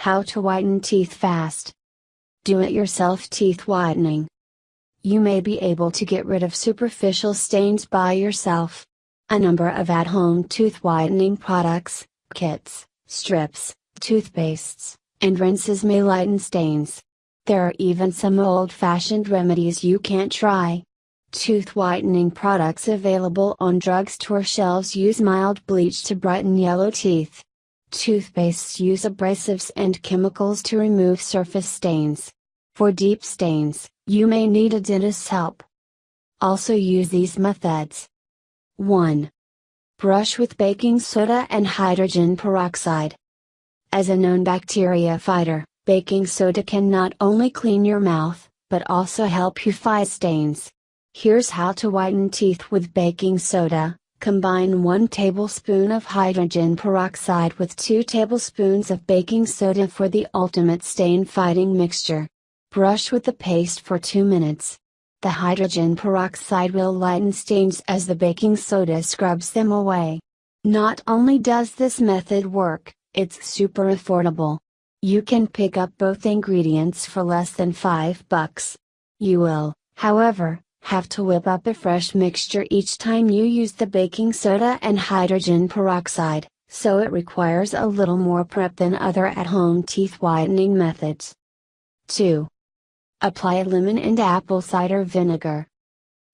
How to whiten teeth fast. Do-it-yourself teeth whitening. You may be able to get rid of superficial stains by yourself. A number of at-home tooth whitening products, kits, strips, toothpastes, and rinses may lighten stains. There are even some old-fashioned remedies you can't try. Tooth whitening products available on drugstore shelves use mild bleach to brighten yellow teeth. Toothpastes use abrasives and chemicals to remove surface stains. For deep stains, you may need a dentist's help. Also use these methods. 1. Brush with baking soda and hydrogen peroxide. As a known bacteria fighter, baking soda can not only clean your mouth, but also help you fight stains. Here's how to whiten teeth with baking soda. Combine 1 tablespoon of hydrogen peroxide with 2 tablespoons of baking soda for the ultimate stain-fighting mixture. Brush with the paste for 2 minutes. The hydrogen peroxide will lighten stains as the baking soda scrubs them away. Not only does this method work, it's super affordable. You can pick up both ingredients for less than $5. You will, however, have to whip up a fresh mixture each time you use the baking soda and hydrogen peroxide, so it requires a little more prep than other at-home teeth whitening methods. 2. Apply lemon and apple cider vinegar.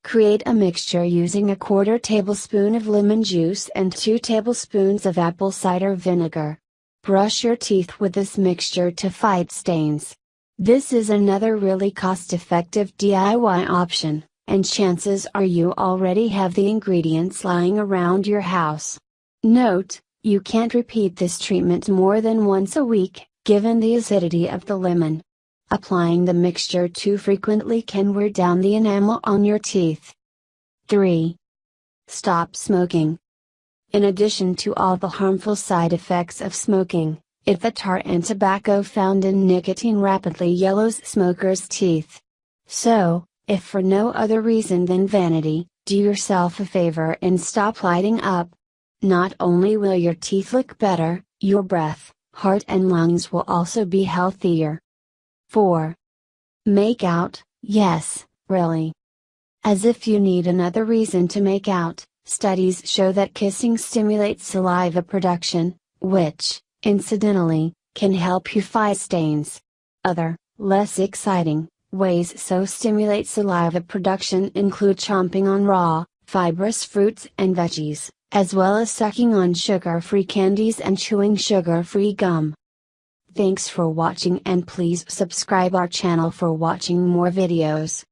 Create a mixture using a 1/4 tablespoon of lemon juice and 2 tablespoons of apple cider vinegar. Brush your teeth with this mixture to fight stains. This is another really cost-effective DIY option, and chances are you already have the ingredients lying around your house. Note, you can't repeat this treatment more than once a week, given the acidity of the lemon. Applying the mixture too frequently can wear down the enamel on your teeth. 3. Stop smoking. In addition to all the harmful side effects of smoking, the tar and tobacco found in nicotine rapidly yellows smokers' teeth. So, if for no other reason than vanity, do yourself a favor and stop lighting up. Not only will your teeth look better, your breath, heart and lungs will also be healthier. 4. Make out, yes, really. As if you need another reason to make out, studies show that kissing stimulates saliva production, which, incidentally, can help you fight stains. Other, less exciting, ways so stimulate saliva production include chomping on raw, fibrous fruits and veggies, as well as sucking on sugar-free candies and chewing sugar-free gum. Thanks for watching and please subscribe our channel for watching more videos.